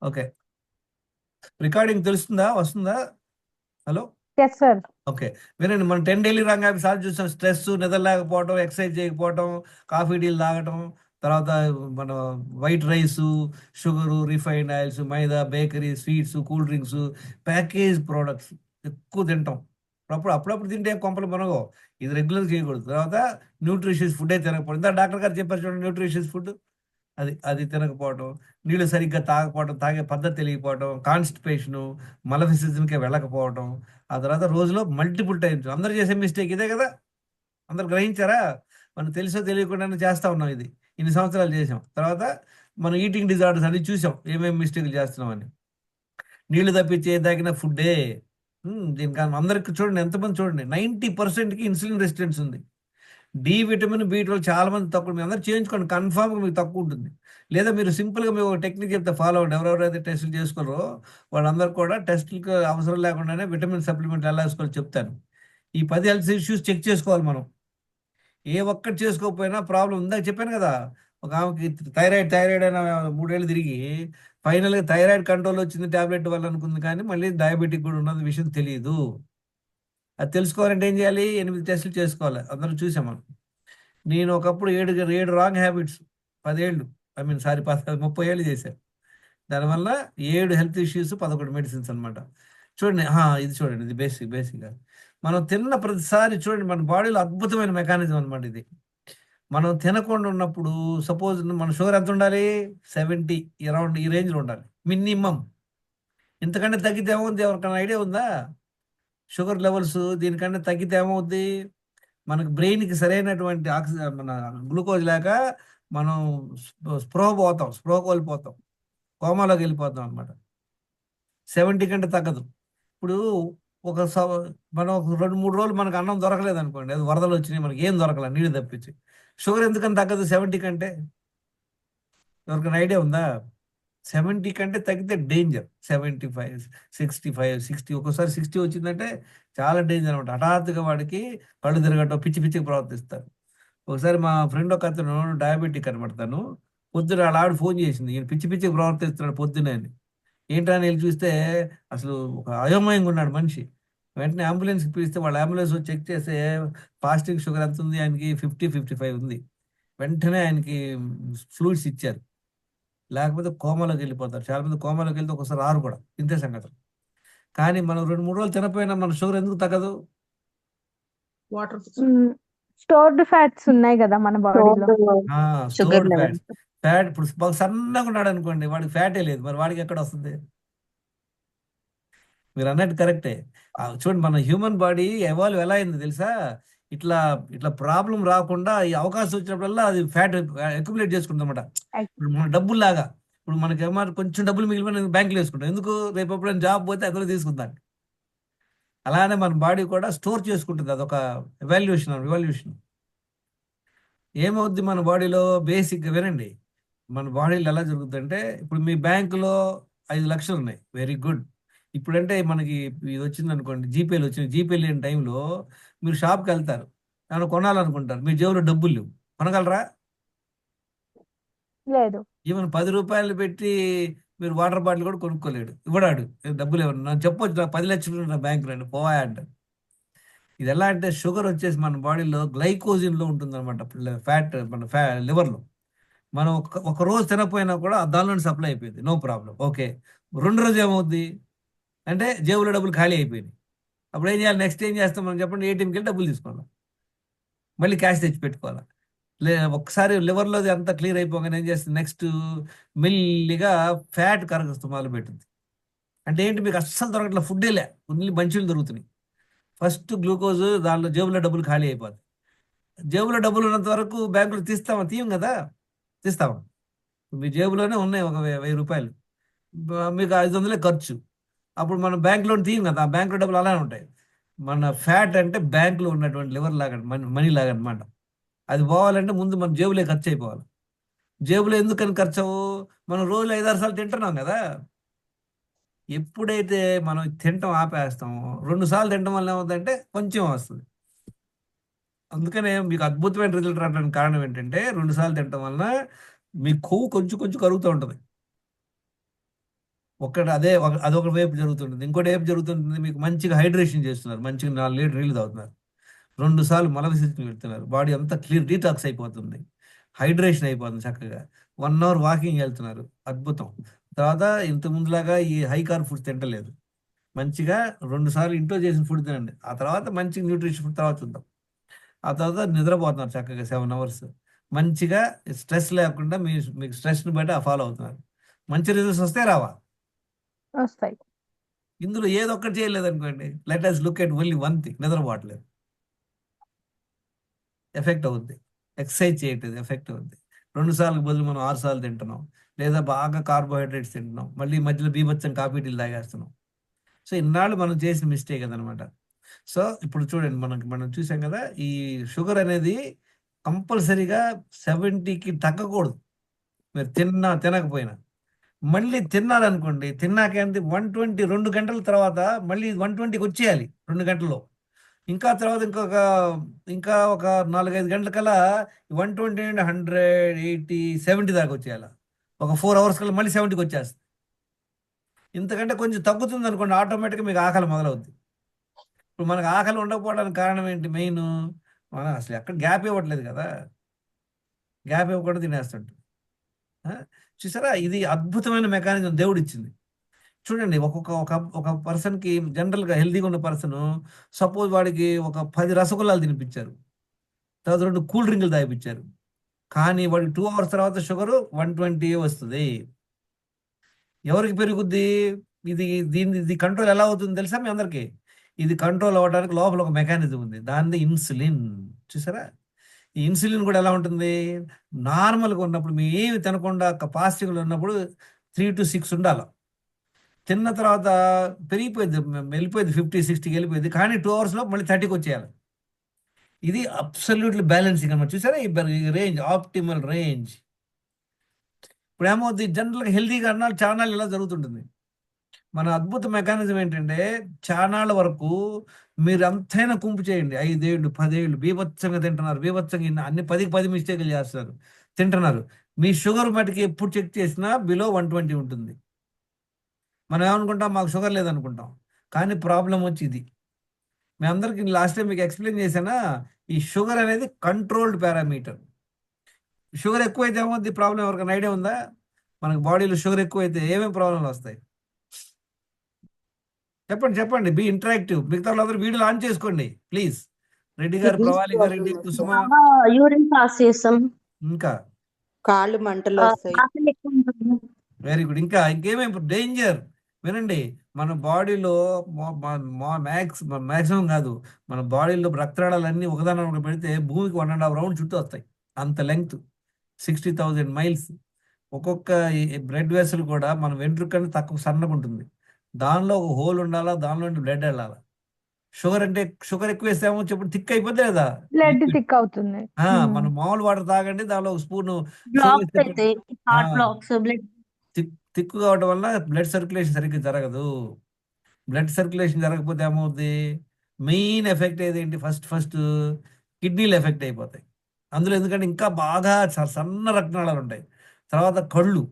Okay. Recording తెలుస్తుందా, వస్తుందా? Hello. Yes sir. Okay. వినండి, మనం 10 డైలీ రాంగ్ హ్యాబిట్స్ ఆల్రెడీ చూసాం. స్ట్రెస్, నిద్ర లేకపోవడం, ఎక్సర్సైజ్ చేయకపోవడం, కాఫీ టీలు తాగటం, తర్వాత మన white rice, sugar, refined oils, maida, bakery, sweets, cool drinks, package products ఎక్కువ తింటాం. అప్పుడప్పుడు తింటే కొంపలు మనగో. ఇది రెగ్యులర్ చేయకూడదు. తర్వాత న్యూట్రిషియస్ ఫుడ్ అయితే తినకపోవడం. ఇందా డాక్టర్ గారు చెప్పారు చూడండి, న్యూట్రిషియస్ ఫుడ్ అది అది తినకపోవడం, నీళ్ళు సరిగ్గా తాగకపోవడం, తాగే పద్ధతి తెలియకపోవడం, కాన్స్టిపేషను, మల విసర్జనకి వెళ్ళకపోవడం, ఆ తర్వాత రోజులో మల్టిపుల్ టైమ్స్ అందరూ చేసే మిస్టేక్ ఇదే కదా. అందరు గ్రహించారా? మనం తెలుసో తెలియకుండానే చేస్తా ఉన్నాం ఇది. ఇన్ని సంవత్సరాలు చేసాం. తర్వాత మనం ఈటింగ్ డిజార్డర్స్ అన్ని చూసాం, ఏమేమి మిస్టేక్లు చేస్తున్నామని. నీళ్లు తప్పించి ఏ తాగిన ఫుడ్డే. దీనికన్నా అందరికి చూడండి, ఎంతమంది చూడండి, 90%కి ఇన్సులిన్ రెసిస్టెన్స్ ఉంది. డి విటమిన్, బి12 చాలా మంది తక్కువ. మీరు అందరూ చేయించుకోండి, కన్ఫామ్గా మీకు తక్కువ ఉంటుంది. లేదా మీరు సింపుల్గా మీరు ఒక టెక్నిక్ చెప్తే ఫాలో అవ్వండి. ఎవరెవరైతే టెస్టులు చేసుకోరో వాళ్ళందరూ కూడా టెస్టులకు అవసరం లేకుండానే విటమిన్ సప్లిమెంట్ ఎలా వేసుకోవాలో చెప్తాను. ఈ 10 హెల్త్ ఇష్యూస్ చెక్ చేసుకోవాలి మనం. ఏ ఒక్కటి చేసుకోకపోయినా ప్రాబ్లం ఉందా చెప్పాను కదా. ఒక ఆమెకి థైరాయిడ్ థైరాయిడ్ అని 3 ఏళ్ళు తిరిగి ఫైనల్గా థైరాయిడ్ కంట్రోల్ వచ్చింది టాబ్లెట్ వల్ల అనుకుంది, కానీ మళ్ళీ డయాబెటిక్ కూడా ఉన్నది విషయం తెలియదు. అది తెలుసుకోవాలంటే ఏం చేయాలి? 8 టెస్టులు చేసుకోవాలి. అందరం చూసాం మనం. నేను ఒకప్పుడు 7 రాంగ్ హ్యాబిట్స్ 10 ఏళ్ళు, ఐ మీన్ సారీ 30 ఏళ్ళు చేశాను. దానివల్ల 7 హెల్త్ ఇష్యూస్, 11 మెడిసిన్స్ అనమాట. చూడండి, ఇది చూడండి, ఇది బేసిక్గా మనం తిన్న ప్రతిసారి చూడండి, మన బాడీలో అద్భుతమైన మెకానిజం అనమాట ఇది. మనం తినకుండా ఉన్నప్పుడు సపోజ్ మన షుగర్ ఎంత ఉండాలి? 70, అరౌండ్ ఈ రేంజ్లో ఉండాలి మినిమం. ఇంతకంటే తగ్గితే ఏమవుద్ది? ఎవరికైనా ఐడియా ఉందా? షుగర్ లెవెల్స్ దీనికంటే తగ్గితే ఏమవుద్ది? మనకు బ్రెయిన్కి సరైనటువంటి ఆక్సిజన్, మన గ్లూకోజ్ లేక మనం స్పృహ కోల్పోతాం, కోమాలోకి వెళ్ళిపోతాం అనమాట. 70 కంటే తగ్గదు. ఇప్పుడు ఒక మనం ఒక 2-3 రోజులు మనకు అన్నం దొరకలేదు అనుకోండి, అది వరదలు వచ్చినాయి, మనకి ఏం దొరకలేదు నీళ్ళు తప్పించి. షుగర్ ఎందుకని తగ్గదు 70 కంటే? ఎవరికైనా ఐడియా ఉందా? 70 కంటే తగ్గితే డేంజర్. 75, 65, 60, ఒక్కోసారి 60 వచ్చిందంటే చాలా డేంజర్ అనమాట. హఠాత్తుగా వాడికి కళ్ళు తిరగటం, పిచ్చి పిచ్చికి ప్రవర్తిస్తారు. ఒకసారి మా ఫ్రెండ్ ఒక అతను డయాబెటిక్ అనమాట. తను పొద్దున వాళ్ళ ఆవిడ ఫోన్ చేసింది, ఈయన పిచ్చి పిచ్చికి ప్రవర్తిస్తున్నాడు పొద్దునే అని. ఏంటని వెళ్ళి చూస్తే అసలు ఒక అయోమయంగా ఉన్నాడు మనిషి. వెంటనే అంబులెన్స్కి పిలిస్తే వాళ్ళ అంబులెన్స్ వచ్చి చెక్ చేస్తే ఫాస్టింగ్ షుగర్ ఎంత ఉంది ఆయనకి? 50-55 ఉంది. వెంటనే ఆయనకి ఫ్లూయిడ్స్ ఇచ్చారు. లేకపోతే కోమాలోకి వెళ్ళిపోతారు. చాలా మంది కోమాలోకి వెళ్తే ఒకసారి రారు కూడా, ఇంతే సంగతులు. కానీ మనం 2-3 రోజులు తినపోయినా మన షుగర్ ఎందుకు తగ్గదు? వాటర్ స్టోర్డ్ ఫ్యాట్స్ ఉన్నాయి కదా మన బాడీలో. Sugar stored level. Fats. Fat ఇప్పుడు బాగా సన్నగా ఉన్నాడు అనుకోండి, వాడికి ఫ్యాటే లేదు, మరి వాడికి ఎక్కడ వస్తుంది? మీరు అన్నట్టు కరెక్టే. చూడండి, మన హ్యూమన్ బాడీ ఎవాల్వ్ ఎలా అయింది తెలుసా? ఇట్లా ఇట్లా ప్రాబ్లం రాకుండా ఈ అవకాశం వచ్చినప్పుడల్లా అది ఫ్యాట్ అక్యుములేట్ చేసుకుంటుంది అనమాట. ఇప్పుడు మన డబ్బులు లాగా, ఇప్పుడు మనకి ఏమన్నా కొంచెం డబ్బులు మిగిలిపోయిన బ్యాంకులో వేసుకుంటాం. ఎందుకు? రేపు ఎప్పుడైనా జాబ్ పోతే అందులో తీసుకుందాం. అలానే మన బాడీ కూడా స్టోర్ చేసుకుంటుంది. అదొక రివాల్యూషన్. ఏమవుద్ది మన బాడీలో? బేసిక్గా వినండి, మన బాడీలో ఎలా జరుగుతుందంటే, ఇప్పుడు మీ బ్యాంకులో 5 లక్షలు ఉన్నాయి, వెరీ గుడ్. ఇప్పుడంటే మనకి ఇది వచ్చింది అనుకోండి, జీపేలు వచ్చినాయి. జీపే లేని టైంలో మీరు షాప్కి వెళ్తారు, ఏమైనా కొనాలనుకుంటారు, మీ జేబులో డబ్బులు లేవు, కొనగలరా? లేదు. ఈవెన్ 10 రూపాయలు పెట్టి మీరు వాటర్ బాటిల్ కూడా కొనుక్కోలేడు, ఇవ్వడాడు. డబ్బులు ఇవ్వను, నాకు చెప్పొచ్చు, నాకు 10 లక్షలు నా బ్యాంక్ రండి పోవా అంటారు. ఇది ఎలా అంటే, షుగర్ వచ్చేసి మన బాడీలో గ్లైకోజిన్లో ఉంటుంది అనమాట, ఫ్యాట్ మన లివర్లో. మనం ఒక రోజు తినకపోయినా కూడా దానిలోనే సప్లై అయిపోయింది, నో ప్రాబ్లం, ఓకే. 2 రోజు ఏమవుద్ది అంటే జేబులో డబ్బులు ఖాళీ అయిపోయినాయి. అప్పుడు ఏం చేయాలి? నెక్స్ట్ ఏం చేస్తాం మనం చెప్పండి? ఏటీఎంకి వెళ్ళి డబ్బులు తీసుకోవాలి, మళ్ళీ క్యాష్ తెచ్చి పెట్టుకోవాలి. ఒక్కసారి లివర్లో అంతా క్లియర్ అయిపోగానే ఏం చేస్తుంది? నెక్స్ట్ మెల్లిగా ఫ్యాట్ కరగస్తూ మొదలు పెట్టింది. అంటే ఏంటి? మీకు అస్సలు దొరకట్లే, ఫుడ్డే లే, ఓన్లీ మంచులు దొరుకుతున్నాయి. ఫస్ట్ గ్లూకోజ్, దానిలో జేబులో డబ్బులు ఖాళీ అయిపోతుంది. జేబులో డబ్బులు ఉన్నంత వరకు బ్యాంకులో తీయం కదా. తీస్తామా? మీ జేబులోనే ఉన్నాయి ఒక 1000 రూపాయలు, మీకు 500 ఖర్చు. అప్పుడు మనం బ్యాంక్ లోన్ తీయం కదా, ఆ బ్యాంకులో డబ్బులు అలానే ఉంటాయి. మన ఫ్యాట్ అంటే బ్యాంకులో ఉన్నటువంటి లివర్ లాగా, మనీ లాగా అనమాట. అది పోవాలంటే ముందు మన జేబులే ఖర్చు అయిపోవాలి. జేబులో ఎందుకని ఖర్చు అవ్వు? మనం రోజు 5-6 సార్లు తింటున్నాం కదా. ఎప్పుడైతే మనం తినటం ఆపేస్తామో, 2 సార్లు తినడం వల్ల ఏమవుతుందంటే కొంచెం వస్తుంది. అందుకనే మీకు అద్భుతమైన రిజల్ట్ రావడానికి కారణం ఏంటంటే, 2 సార్లు తినటం వలన మీ కొవ్వు కొంచెం కొంచెం కరుగుతూ ఉంటుంది. అదొక వైపు జరుగుతుంటుంది. ఇంకోటి వైపు జరుగుతుంటుంది, మీకు మంచిగా హైడ్రేషన్ చేస్తున్నారు, మంచిగా 4 లీటర్ నీళ్ళు తాగుతున్నారు, 2 సార్లు మల విసర్జన పెడుతున్నారు, బాడీ అంతా క్లియర్ డీటాక్స్ అయిపోతుంది, హైడ్రేషన్ అయిపోతుంది చక్కగా. 1 అవర్ వాకింగ్ వెళ్తున్నారు, అద్భుతం. తర్వాత ఇంత ముందులాగా ఈ హై కార్బ్ ఫుడ్ తింటలేదు, మంచిగా 2 సార్లు ఇంట్లో చేసిన ఫుడ్ తినండి. ఆ తర్వాత మంచి న్యూట్రిషన్ ఫుడ్ తర్వాత చూద్దాం. ఆ తర్వాత నిద్రపోతున్నారు చక్కగా 7 అవర్స్, మంచిగా స్ట్రెస్ లేకుండా మీకు స్ట్రెస్ని బట్టి ఫాలో అవుతున్నారు. మంచి రిజల్ట్స్ వస్తే రావా? వస్తాయి. ఇందులో ఏదో ఒక్కటి చేయలేదు అనుకోండి, let us look at only one thing, నిద్రపోవట్లేదు, ఎఫెక్ట్ అవుద్ది. ఎక్సర్సైజ్ చేయట్లేదు, ఎఫెక్ట్ అవుద్ది. 2 సార్లు బదులు మనం 6 సార్లు తింటున్నాం, లేదా బాగా కార్బోహైడ్రేట్స్ తింటున్నాం, మళ్ళీ మధ్యలో బీభత్సం కాఫీ టీలు తాగేస్తున్నాం. సో ఇన్నాళ్ళు మనం చేసిన మిస్టేక్ అదనమాట. సో ఇప్పుడు చూడండి, మనం చూసాం కదా, ఈ షుగర్ అనేది కంపల్సరీగా 70కి తగ్గకూడదు, మీరు తినకపోయినా. మళ్ళీ తిన్నారనుకోండి, తిన్నాకేంటి 120, 2 గంటల తర్వాత మళ్ళీ 120కి వచ్చేయాలి 2 గంటల్లో. ఇంకా తర్వాత ఇంకా ఒక 4-5 గంటల కల్లా 120 నుండి 180, 70 దాకా వచ్చేయాలి. ఒక 4 అవర్స్ కల్లా మళ్ళీ 70కి వచ్చేస్తుంది. ఇంతకంటే కొంచెం తగ్గుతుంది అనుకోండి, ఆటోమేటిక్గా మీకు ఆకలి మొదలవుద్ది. ఇప్పుడు మనకు ఆకలి ఉండకపోవడానికి కారణం ఏంటి? మెయిన్, మనం అసలు ఎక్కడ గ్యాప్ ఇవ్వట్లేదు కదా, గ్యాప్ ఇవ్వకుండా తినేస్తుంటాం. ఆ? చూసారా, ఇది అద్భుతమైన మెకానిజం దేవుడు ఇచ్చింది. చూడండి, ఒక పర్సన్కి, జనరల్గా హెల్తీగా ఉన్న పర్సన్, సపోజ్ వాడికి ఒక 10 రసగుల్లాలు తినిపించారు, తర్వాత 2 కూల్ డ్రింకులు తాగిపించారు, కానీ వాడికి 2 అవర్స్ తర్వాత షుగర్ 120 వస్తుంది. ఎవరికి పెరుగుద్ది? ఇది ఇది కంట్రోల్ ఎలా అవుతుంది తెలుసా మీ అందరికీ? ఇది కంట్రోల్ అవ్వడానికి లోపల ఒక మెకానిజం ఉంది, దాన్ని ఇన్సులిన్. చూసారా, ఈ ఇన్సులిన్ కూడా ఎలా ఉంటుంది? నార్మల్గా ఉన్నప్పుడు మీ ఏమి తినకుండా పాజిటివ్లో ఉన్నప్పుడు 3 to 6 ఉండాలి. తిన్న తర్వాత పెరిగిపోయింది, వెళ్ళిపోయింది 50-60కి వెళ్ళిపోయింది, కానీ 2 అవర్స్లో మళ్ళీ 30కి వచ్చేయాలి. ఇది అబ్సల్యూట్లీ బ్యాలెన్సింగ్ అనమాట. చూసారా, ఈ రేంజ్, ఆప్టిమల్ రేంజ్. ఇప్పుడు ఏమవుతుంది, జనరల్గా హెల్తీగా అన్నాళ్ళు చానాళ్ళు ఇలా జరుగుతుంటుంది. మన అద్భుత మెకానిజం ఏంటంటే, చానాళ్ళ వరకు మీరు ఎంతైనా కుంపు చేయండి, 5 ఏళ్ళు 10 ఏళ్ళు బీభత్సంగా తింటున్నారు, బీభత్సంగా అన్ని 10కి 10 మిస్టేక్లు చేస్తారు, తింటున్నారు. మీ షుగర్ మటుకి ఎప్పుడు చెక్ చేసినా బిలో 120 ఉంటుంది. మనం ఏమనుకుంటాం, మాకు షుగర్ లేదనుకుంటాం, కానీ ప్రాబ్లం వచ్చి ఇది. మీ అందరికి లాస్ట్ టైం మీకు ఎక్స్ప్లెయిన్ చేశానా, ఈ షుగర్ అనేది కంట్రోల్డ్ పారామీటర్. షుగర్ ఎక్కువైతే ఏమవుద్ది ప్రాబ్లం? ఎవరికైనా ఐడియా ఉందా? మనకు బాడీలో షుగర్ ఎక్కువైతే ఏమేమి ప్రాబ్లంలు వస్తాయి? చెప్పండి, బి ఇంటరాక్టివ్. మిగతా వాళ్ళందరూ వీడియోలు ఆన్ చేసుకోండి ప్లీజ్. రెడ్డి గారు, కిడ్నీస్ ప్రవాలి గారెడ్డి, ప్రాబ్లం కుసుమ, యూరిన్ పాస్ చేస్తాం, ఇంకా కాళ్ళు మంటలు వస్తాయి. ఆకలి ఎక్కువ ఉంటుంది. Very good. ఇంకేమేమి డేంజర్ వినండి. మన బాడీలో మ్యాక్సిమం కాదు, మన బాడీలో రక్తనాళాలన్నీ ఒకదాని ఒకటి పెడితే భూమికి 1.5 రౌండ్ చుట్టూ వస్తాయి, అంత లెంగ్త్, 60,000 మైల్స్. ఒక్కొక్క బ్లడ్ వెసల్ కూడా మన వెంట్రుకని తక్కువ సన్నగా ఉంటుంది, దానిలో ఒక హోల్ ఉండాలా, దానిలో బ్లడ్ వెళ్ళాలా. షుగర్ ఎక్కువ వేస్తే ఏమో చెప్పు, థిక్ అయిపోద్ది లేదా బ్లడ్ లిక్విడ్. థిక్ అవుతుంది. మనం మామూలు వాటర్ తాగండి, దానిలో ఒక స్పూన్ షుగర్ బ్లాక్స్ వేస్తే అయితే హార్ట్ బ్లాక్స్, బ్లడ్ తిక్కు కావడం వల్ల బ్లడ్ సర్క్యులేషన్ సరిగ్గా జరగదు. బ్లడ్ సర్క్యులేషన్ జరగకపోతే ఏమవుద్ది? మెయిన్ ఎఫెక్ట్ ఏదేంటి? ఫస్ట్ కిడ్నీలు ఎఫెక్ట్ అయిపోతాయి. అందులో ఎందుకంటే ఇంకా బాగా సన్న రక్తనాళాలు ఉంటాయి. తర్వాత కళ్ళు,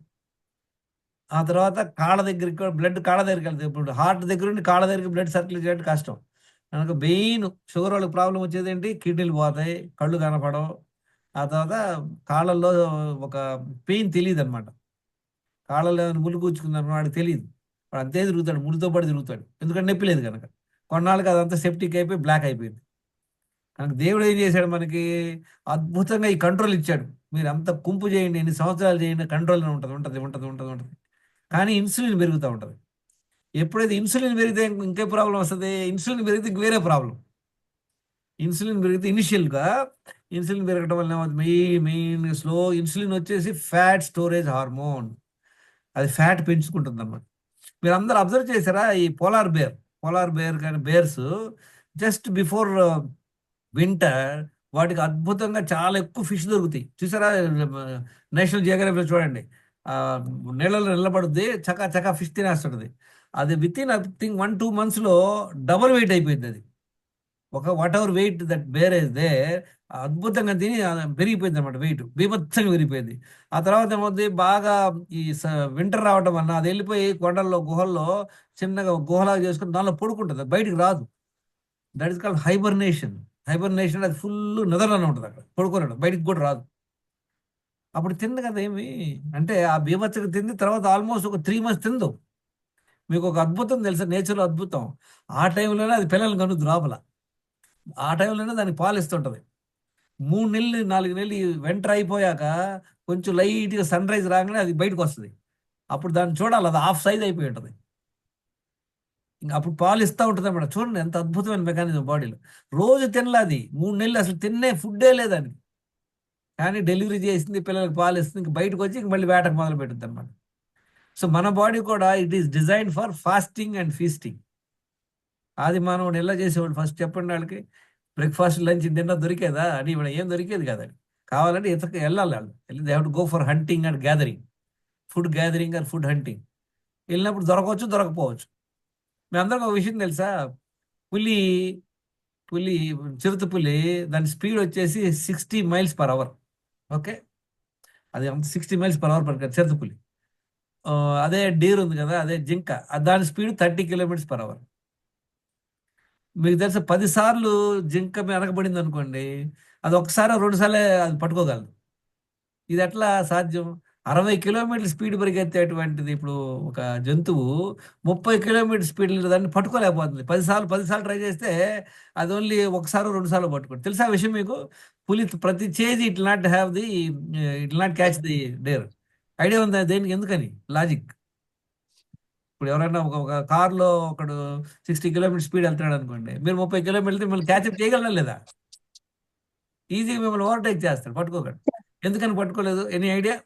ఆ తర్వాత కాళ్ళ దగ్గరికి బ్లడ్ కాళ్ళ దగ్గరికి వెళ్తాయి. ఇప్పుడు హార్ట్ దగ్గర నుండి కాళ్ళ దగ్గరికి బ్లడ్ సర్క్యులేట్ చేయడం కష్టం. కనుక మెయిన్ షుగర్ వాళ్ళకి ప్రాబ్లం వచ్చేది ఏంటి? కిడ్నీలు పోతాయి, కళ్ళు కనపడవు. ఆ తర్వాత కాళ్ళల్లో ఒక పెయిన్ తెలియదు అనమాట. కాళ్ళలో ఏమైనా ముళ్ళు కూర్చుకుందని వాడికి తెలియదు, వాడు అంతే తిరుగుతాడు, ముళ్ళతో పాటు తిరుగుతాడు, ఎందుకంటే నొప్పి లేదు కనుక. కొన్నాళ్ళకి అదంతా సెప్టిక్ అయిపోయి బ్లాక్ అయిపోయింది. కనుక దేవుడు ఏం చేశాడు మనకి? అద్భుతంగా ఈ కంట్రోల్ ఇచ్చాడు. మీరు అంత కుంపు చేయండి, ఎన్ని సంవత్సరాలు చేయండి, కంట్రోల్ ఉంటుంది ఉంటుంది ఉంటుంది ఉంటుంది ఉంటుంది. కానీ ఇన్సులిన్ పెరుగుతూ ఉంటుంది. ఎప్పుడైతే ఇన్సులిన్ పెరిగితే ఇంకే ప్రాబ్లం వస్తుంది? ఇన్సులిన్ పెరిగితే ఇంక వేరే ప్రాబ్లం. ఇన్సులిన్ పెరిగితే ఇన్సులిన్ పెరగడం వల్ల మెయిన్ స్లో ఇన్సులిన్ వచ్చేసి ఫ్యాట్ స్టోరేజ్ హార్మోన్, అది ఫ్యాట్ పెంచుకుంటుంది అన్నమాట. మీరు అందరూ అబ్జర్వ్ చేశారా? ఈ పోలార్ బేర్ కానీ బేర్స్ జస్ట్ బిఫోర్ వింటర్ వాటికి అద్భుతంగా చాలా ఎక్కువ ఫిష్ దొరుకుతాయి. చూసారా, నేషనల్ జియోగ్రఫీలో చూడండి, నీళ్ళలో నిలబడుద్ది, చకా చకా ఫిష్ తినేస్తుంటుంది. అది విత్ ఇన్ 1-2 monthsలో డబుల్ వెయిట్ అయిపోయింది. అది whatever weight that bear is there, అద్భుతంగా తిని పెరిగిపోయింది అనమాట, వెయిట్ బీభత్సంగా పెరిగిపోయింది. ఆ తర్వాత ఏమవుతుంది, బాగా ఈ వింటర్ రావడం వల్ల అది వెళ్ళిపోయి కొండల్లో గుహల్లో చిన్నగా గుహలాగా చేసుకుని దానిలో పడుకుంటుంది, అది బయటికి రాదు. That is called hibernation. Hibernation అది ఫుల్ నిద్రలోనే ఉంటుంది, అక్కడ పడుకున్నాడు, బయటికి కూడా రాదు. అప్పుడు తింది కదా ఏమి, అంటే ఆ బీభత్సంగా తింది, తర్వాత ఆల్మోస్ట్ ఒక 3 months తిందు. మీకు ఒక అద్భుతం తెలుసా, నేచర్లో అద్భుతం. ఆ టైంలోనే అది పిల్లల్ని కనుద్దు లోపల. ఆ టైంలోనే దానికి పాలు ఇస్తుంటది. 3 నెలలు 4 నెలలు వెంటర్ అయిపోయాక కొంచెం లైట్గా సన్ రైజ్ రాగానే అది బయటకు వస్తుంది. అప్పుడు దాన్ని చూడాలి, అది హాఫ్ సైజ్ అయిపోయి ఉంటుంది. ఇంకా అప్పుడు పాలు ఇస్తూ ఉంటుంది అన్నమాట. చూడండి ఎంత అద్భుతమైన మెకానిజం బాడీలో. రోజు తినలే అది, 3 నెలలు అసలు తిన్నే ఫుడ్డే లేదని. కానీ డెలివరీ చేసింది, పిల్లలకు పాలు ఇస్తుంది, ఇంక బయటకు వచ్చి ఇంక మళ్ళీ వేటకు మొదలు పెట్టుద్ది అనమాట. సో మన బాడీ కూడా it is design for fasting and feasting. అది మనం ఎలా చేసేవాళ్ళు ఫస్ట్ చెప్పండి వాళ్ళకి. బ్రేక్ఫాస్ట్ లంచ్ డిన్నర్ దొరికేదా అని, ఇవాళ ఏం దొరికేది కాదని. కావాలంటే ఇతకి వెళ్ళాలి వాళ్ళు, వెళ్ళి they have to go for hunting and gathering, food gathering or food hunting. వెళ్ళినప్పుడు దొరకవచ్చు, దొరకపోవచ్చు. మీ అందరికి ఒక విషయం తెలుసా, పులి పులి చిరుత పులి దాని స్పీడ్ వచ్చేసి 60 miles per hour. ఓకే, అది 60 miles per hour పడుతుంది చిరుత పులి. అదే డీర్ ఉంది కదా, అదే జింక, దాని స్పీడ్ 30 km/h. మీకు తెలుసా 10 సార్లు జింక మీద వెనకబడింది అనుకోండి, అది ఒకసారి 2 సార్లే అది పట్టుకోగలదు. ఇది ఎట్లా సాధ్యం? 60 కిలోమీటర్ల స్పీడ్ పరిగెత్తేటువంటిది ఇప్పుడు ఒక జంతువు 30 కిలోమీటర్ స్పీడ్ దాన్ని పట్టుకోలేకపోతుంది. 10 సార్లు ట్రై చేస్తే అది ఓన్లీ ఒకసారి 2 సార్లు పట్టుకోండి. తెలుసా ఆ విషయం మీకు? పులి ప్రతి chase it not have the, it not catch the dare. Idea ఉందా దేనికి, ఎందుకని? లాజిక్. ఇప్పుడు ఎవరైనా ఒక కార్లో ఒకడు 60 కిలోమీటర్ స్పీడ్ వెళ్తున్నాడు అనుకోండి, మీరు 30 కిలోమీటర్ మిమ్మల్ని క్యాచ్అప్ చేయగలరా లేదా? ఈజీగా మిమ్మల్ని ఓవర్టేక్ చేస్తాడు, పట్టుకోకండి. ఎందుకని పట్టుకోలేదు? Any idea?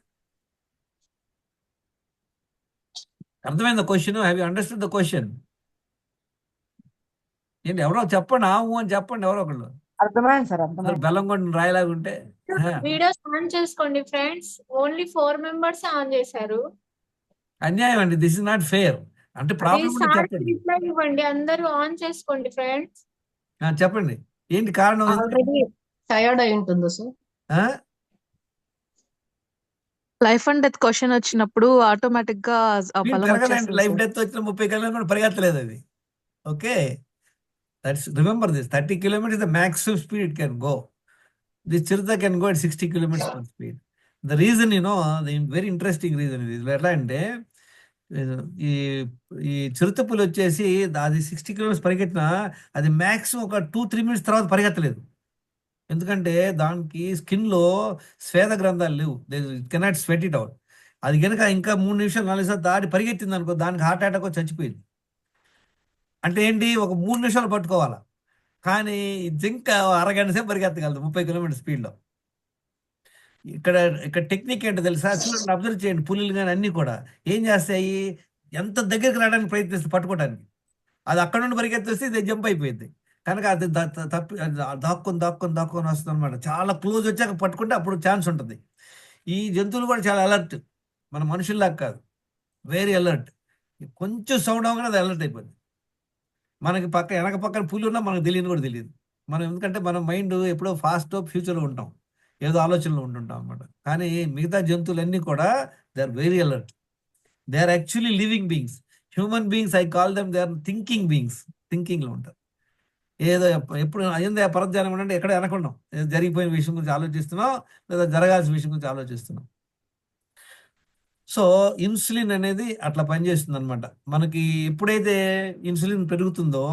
అర్థమైంది question? Have you understood the question? ఏంటి ఎవరో చెప్పండి, ఆవు అని చెప్పండి ఎవరో ఒకళ్ళు. అర్థమైంది సార్, అందరు అర్థమైంది. బెల్లం కొట్టిన రాయలాగుంటే. వీడియోస్ ఆన్ చేసుకోండి ఫ్రెండ్స్. ఓన్లీ 4 మెంబర్స్ ఆన్ చేశారు. అన్యాయం అండి, దిస్ ఇస్ నాట్ ఫెయిర్. అంటే ప్రాబ్లం ఉంటే సార్ చెప్పండి. రిప్లై ఇవ్వండి, అందరూ ఆన్ చేసుకోండి ఫ్రెండ్స్. చెప్పండి ఏంటి కారణం? ఆల్రెడీ టైర్డ్ అయి ఉంటుంది సార్. ఆ? లైఫ్ అండ్ డెత్ క్వశ్చన్ వచ్చినప్పుడు ఆటోమేటిక్ గా ఆ స్పీడ్ బలం పెరగదండి. వచ్చేస్తుంది లైఫ్ సార్. డెత్ వచ్చిన 30 కిలోమీటర్ పరిగెత్తలేదు అది. Okay, that's remember this, 30 kilometers is the maximum speed it can go. This Chirutha can go at 60 kilometers per speed. The reason, the very interesting reason is ఎట్లా అంటే, ఈ ఈ చిరుత పులి వచ్చేసి అది 60 kilometers పరిగెత్తినా అది మ్యాక్సిమం ఒక 2-3 minutes తర్వాత పరిగెత్తలేదు. ఎందుకంటే దానికి స్కిన్ లో స్వేద గ్రంథాలు లేవు, కెనాట్ స్వెట్ ఇట్ అవుట్. అది కనుక ఇంకా 3 నిమిషాలు 4 నిమిషాలు దాడి పరిగెత్తింది అనుకో, దానికి హార్ట్ అటాక్ వచ్చి చచ్చిపోయింది. అంటే ఏంటి, ఒక 3 నిమిషాలు పట్టుకోవాలా. కానీ ఈ జింక అరగంట సేపు పరిగెత్తగలదు 30 km స్పీడ్లో. ఇక్కడ ఇక్కడ టెక్నిక్ ఏంటో తెలుసా? చూడండి, అబ్జర్వ్ చేయండి, పులులు కానీ అన్నీ కూడా ఏం చేస్తాయి, ఎంత దగ్గరికి రావడానికి ప్రయత్నిస్తుంది పట్టుకోవడానికి. అది అక్కడ నుండి పరిగెత్తేస్తే ఇది జంప్ అయిపోయింది. కనుక అది తప్పి దాక్కొని దాక్కొని దాక్కొని వస్తుంది అనమాట. చాలా క్లోజ్ వచ్చాక పట్టుకుంటే అప్పుడు ఛాన్స్ ఉంటుంది. ఈ జంతువులు కూడా చాలా అలర్ట్, మన మనుషుల్లాగా కాదు, వెరీ అలర్ట్. కొంచెం సౌండ్ అవగానే అది అలర్ట్ అయిపోయింది. మనకి వెనక పక్కన పులి ఉన్నా మనకు తెలియని కూడా తెలియదు. మనం ఎందుకంటే మన మైండ్ ఎప్పుడో ఫాస్ట్ ఫ్యూచర్లో ఉంటాం, ఏదో ఆలోచనలో ఉంటుంటాం అనమాట. కానీ మిగతా జంతువులన్నీ కూడా they are very alert. They are actually living beings. Human beings I call them they are thinking beings. థింకింగ్లో ఉంటారు. ఏదో ఎప్పుడు అయిందే పరధ్యానం అంటే ఎక్కడ అనకున్నాం, ఏదో జరిగిపోయిన విషయం గురించి ఆలోచిస్తున్నాం, లేదా జరగాల్సిన విషయం గురించి ఆలోచిస్తున్నాం. సో ఇన్సులిన్ అనేది అట్లా పనిచేస్తుంది అనమాట. మనకి ఎప్పుడైతే ఇన్సులిన్ పెరుగుతుందో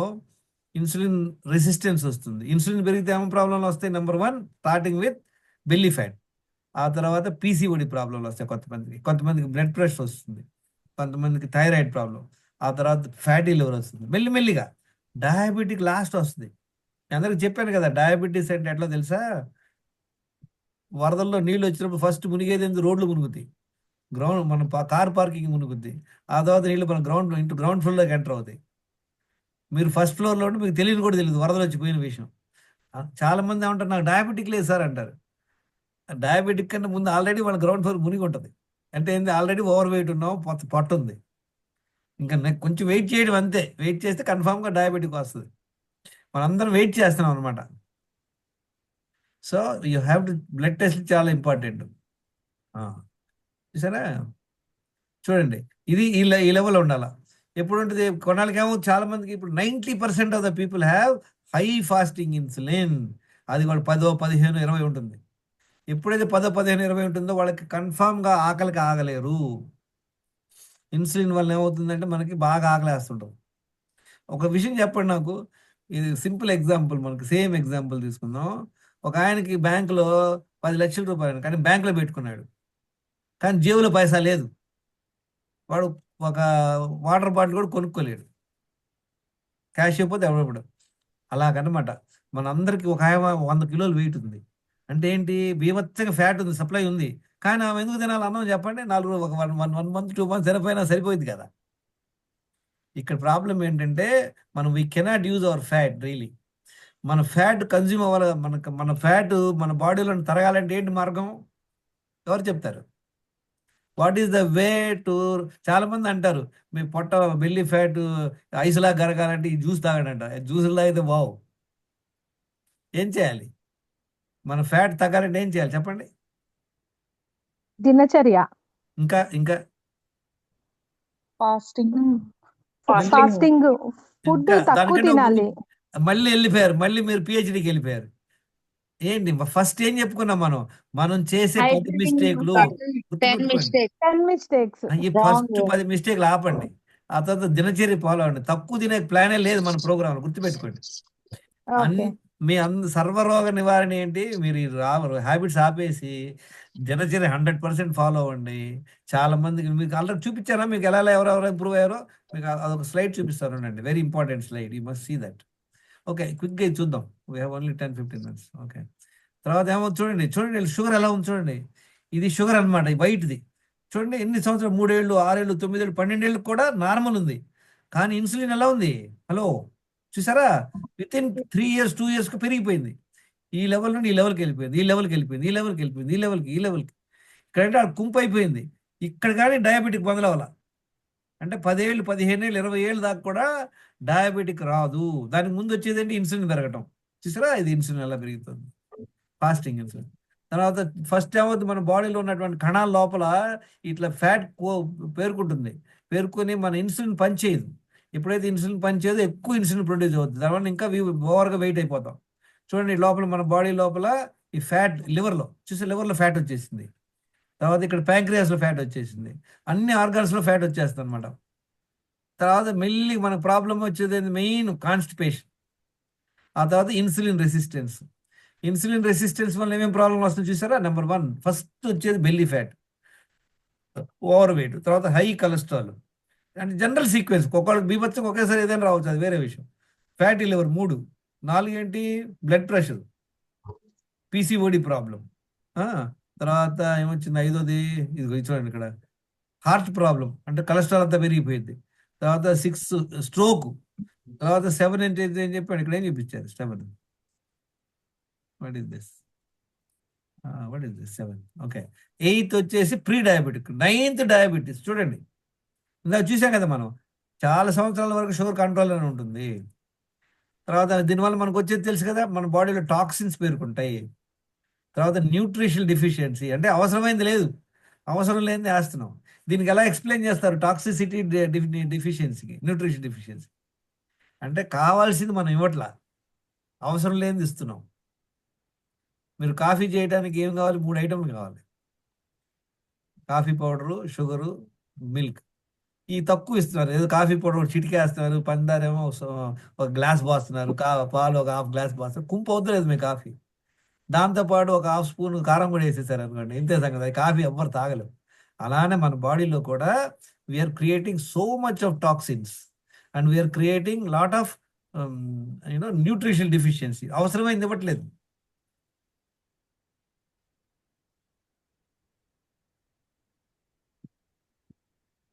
ఇన్సులిన్ రెసిస్టెన్స్ వస్తుంది. ఇన్సులిన్ పెరిగితే ఏమో ప్రాబ్లంలు వస్తాయి. Number 1 starting with belly fat. ఆ తర్వాత పీసీఓడి ప్రాబ్లంలు వస్తాయి కొంతమందికి బ్లడ్ ప్రెషర్ వస్తుంది, కొంతమందికి థైరాయిడ్ ప్రాబ్లం, ఆ తర్వాత ఫ్యాటీ లివర్ వస్తుంది. మెల్లిమెల్లిగా డయాబెటిక్ లాస్ట్ వస్తుంది. అందరికి చెప్పాను కదా, డయాబెటీస్ అంటే ఎట్లా తెలుసా? వరదల్లో నీళ్ళు వచ్చినప్పుడు ఫస్ట్ మునిగేది ఎందుకు? రోడ్లు మునుగుతాయి, మన కార్ పార్కింగ్ మునుగుద్ది. ఆ తర్వాత నీళ్ళు మన గ్రౌండ్ ఫ్లోర్లోకి ఎంటర్ అవుతాయి. మీరు ఫస్ట్ ఫ్లోర్లో ఉంటే మీకు తెలియని కూడా తెలియదు వరదలు వచ్చిపోయిన విషయం. చాలా మంది ఏమంటారు, నాకు డయాబెటిక్ లేదు సార్ అంటారు. డయాబెటిక్ కన్నా ముందు ఆల్రెడీ మన గ్రౌండ్ ఫ్లోర్ మునిగి ఉంటుంది. అంటే ఏంది, ఆల్రెడీ ఓవర్ వెయిట్ ఉన్నాం, పొట్ట ఉంది. ఇంకా కొంచెం వెయిట్ చేయడం అంతే. వెయిట్ చేస్తే కన్ఫామ్గా డయాబెటిక్ వస్తుంది. మనందరం వెయిట్ చేస్తున్నాం అనమాట. So you have to blood test చాలా ఇంపార్టెంట్. చూసారా, చూడండి, ఇది ఈ లెవెల్ ఉండాలా. ఎప్పుడు ఉంటుంది కొన్నాళ్ళకేమో చాలా మందికి ఇప్పుడు 90% of the people have high fasting insulin. అది కూడా 10, 15, 20 ఉంటుంది. ఎప్పుడైతే 10, 15, 20 ఉంటుందో వాళ్ళకి కన్ఫామ్గా ఆకలికి ఆగలేరు. ఇన్సులిన్ వల్ల ఏమవుతుందంటే మనకి బాగా ఆకలేస్తుంటాం. ఒక విషయం చెప్పండి నాకు, ఇది సింపుల్ ఎగ్జాంపుల్, మనకి సేమ్ ఎగ్జాంపుల్ తీసుకుందాం. ఒక ఆయనకి బ్యాంకులో 10 లక్షల రూపాయలు కానీ బ్యాంకులో పెట్టుకున్నాడు, కానీ జేబులో పైసా లేదు. వాడు ఒక వాటర్ బాటిల్ కూడా కొనుక్కోలేడు, క్యాష్ అయిపోతే ఎవడప్పుడు. అలాగనమాట మనందరికీ ఒక ఆయన 100 కిలోలు వెయిట్ ఉంది అంటే ఏంటి, బీభత్సంగా ఫ్యాట్ ఉంది, సప్లై ఉంది, కానీ ఆమె ఎందుకు తినాలి అన్నం చెప్పండి. 4 ఒక 1 మంత్ 2 మంత్స్ సరిపోయినా సరిపోయింది కదా. ఇక్కడ ప్రాబ్లం ఏంటంటే మనం we cannot use our fat really. మన ఫ్యాట్ కన్జ్యూమ్ అవ్వాలి, మన ఫ్యాట్ మన బాడీలో తరగాలంటే ఏంటి మార్గం, ఎవరు చెప్తారు? What is the way to, చాలా మంది అంటారు మీ పొట్ట బెల్లి ఫ్యాట్ ఐస్లా కరగాలంటే ఈ జ్యూస్ తాగడంట. జ్యూసులు తాగితే బావు. ఏం చేయాలి? మన ఫ్యాట్ తగ్గాలంటే ఏం చేయాలి చెప్పండి? దినచర్య, ఇంకా ఇంకా ఫాస్టింగ్. ఫాస్టింగ్, ఫుడ్ ఇంకా తక్కువ దానికంటే తినాలి. మళ్ళీ వెళ్ళిపోయారు, మళ్ళీ మీరు పిహెచ్డికి వెళ్ళిపోయారు. ఏంటి ఫస్ట్ ఏం చెప్పుకున్నాం మనం చేసే 10 మిస్టేక్లు 10 mistakes. 10 mistakes. ఈ ఫస్ట్ 10 మిస్టేక్లు ఆపండి. ఆ తర్వాత దినచర్య ఫాలో అవ్వండి. తక్కువ తినే ప్లానే లేదు మన ప్రోగ్రామ్, గుర్తుపెట్టుకోండి. ఓకే, మీ సర్వరోగ నివారణ ఏంటి, మీరు హ్యాబిట్స్ ఆపేసి దినచర్య 100% ఫాలో అవ్వండి. చాలా మందికి మీకు ఆల్రెడీ చూపించారా, మీకు ఎలా ఎవరెవరు ఇంప్రూవ్ అయ్యారో మీకు అదొక స్లైడ్ చూపిస్తారు అండి, very important slide, you must see that. Okay, క్విక్గా చూద్దాం, we have only 10-15 minutes. Okay, తర్వాత ఏమో చూడండి, షుగర్ ఎలా ఉంది చూడండి. ఇది షుగర్ అనమాట, వైట్ది. చూడండి ఎన్ని సంవత్సరాలు, 3 ఏళ్ళు 6 ఏళ్ళు 9 ఏళ్ళు 12 ఏళ్ళు కూడా నార్మల్ ఉంది. కానీ ఇన్సులిన్ ఎలా ఉంది, హలో చూసారా, విత్ ఇన్ 3 years 2 years పెరిగిపోయింది. ఈ లెవెల్ నుండి ఈ లెవెల్కి వెళ్ళిపోయింది, ఈ లెవెల్కి వెళ్ళిపోయింది, ఈ లెవెల్కి వెళ్ళిపోయింది, ఈ లెవెల్కి ఇక్కడంటే ఆ కుంపు అయిపోయింది. ఇక్కడ కానీ డయాబెటిక్ మొదలవ్వాల అంటే 10 ఏళ్ళు 15 ఏళ్ళు 20 ఏళ్ళు దాకా కూడా డయాబెటిక్ రాదు. దానికి ముందు వచ్చేది ఏంటి, ఇన్సులిన్ పెరగటం. చూసారా, ఇది ఇన్సులిన్ ఎలా పెరుగుతుంది, ఫాస్టింగ్ ఇన్సులిన్. తర్వాత ఫస్ట్ ఏమవుతుంది, మన బాడీలో ఉన్నటువంటి కణాల లోపల ఇట్లా ఫ్యాట్ పేరుకుంటుంది, పేరుకొని మన ఇన్సులిన్ పనిచేయదు. ఎప్పుడైతే ఇన్సులిన్ పనిచేయదో ఎక్కువ ఇన్సులిన్ ప్రొడ్యూస్ అవుతుంది, దానివల్ల ఇంకా ఓవర్గా వెయిట్ అయిపోతాం. చూడండి లోపల మన బాడీ లోపల ఈ ఫ్యాట్ లివర్లో, చూసే లివర్లో ఫ్యాట్ వచ్చేసింది. తర్వాత ఇక్కడ ప్యాంక్రియాస్లో ఫ్యాట్ వచ్చేసింది, అన్ని ఆర్గాన్స్లో ఫ్యాట్ వచ్చేస్తుంది అనమాట. తర్వాత మెల్లి మనకు ప్రాబ్లం వచ్చేది మెయిన్ కాన్స్టిపేషన్. ఆ తర్వాత ఇన్సులిన్ రెసిస్టెన్స్. ఇన్సులిన్ రెసిస్టెన్స్ వల్ల ఏమేమి ప్రాబ్లం వస్తుంది చూసారా. నెంబర్ 1 ఫస్ట్ వచ్చేది బెల్లీ ఫ్యాట్, ఓవర్ వెయిట్, తర్వాత హై కొలెస్ట్రాల్. అంటే జనరల్ సీక్వెన్స్, ఒక్కొక్కరికి బీభత్సం ఒకేసారి ఏదైనా రావచ్చు, అది వేరే విషయం. ఫ్యాటీ లివర్ 3, 4 ఏంటి, బ్లడ్ ప్రెషర్, పీసీఓడి ప్రాబ్లం. తర్వాత ఏమొచ్చింది 5వది, ఇది చూడండి ఇక్కడ హార్ట్ ప్రాబ్లం, అంటే కొలెస్ట్రాల్ అంతా పెరిగిపోయింది. తర్వాత 6 స్ట్రోక్. తర్వాత 7 ఏంటి ఏం చెప్పాడు, ఇక్కడ ఏం చూపించారు 7. What is this 7. ఓకే, 8 వచ్చేసి ప్రీ డయాబెటిక్, 9th డయాబెటీస్. చూడండి ఇందాక చూసాం కదా మనం, చాలా సంవత్సరాల వరకు షుగర్ కంట్రోల్లోనే ఉంటుంది. తర్వాత దీనివల్ల మనకు వచ్చేది తెలుసు కదా, మన బాడీలో టాక్సిన్స్ పేరుకుంటాయి. తర్వాత న్యూట్రిషనల్ డిఫిషియన్సీ, అంటే అవసరమైంది లేదు, అవసరం లేనిది వేస్తున్నాం. దీనికి ఎలా ఎక్స్ప్లెయిన్ చేస్తారు, టాక్సిసిటీ డిఫిషియన్సీకి, న్యూట్రిషన్ డిఫిషియన్సీ అంటే కావాల్సింది మనం ఇవ్వట్లా, అవసరం లేనిది ఇస్తున్నాం. మీరు కాఫీ చేయడానికి ఏం కావాలి, 3 ఐటమ్లు కావాలి, కాఫీ పౌడరు, షుగరు, మిల్క్. ఈ తక్కువ ఇస్తున్నారు, ఏదో కాఫీ పౌడర్ చిటికేస్తున్నారు, పందారేమో ఒక గ్లాస్ పోస్తున్నారు, పాలు ఒక హాఫ్ గ్లాస్ పోస్తున్నారు, కుంపు అవుతలేదు మీ కాఫీ. దాంతోపాటు ఒక హాఫ్ స్పూన్ కారం కూడా వేసేసారు అనుకోండి, ఇంతే సంగతి, అది కాఫీ ఎవ్వరు తాగలేరు. అలానే మన బాడీలో కూడా we are creating so much of toxins and we are creating lot of nutritional deficiency, అవసరమైంది ఇవ్వట్లేదు.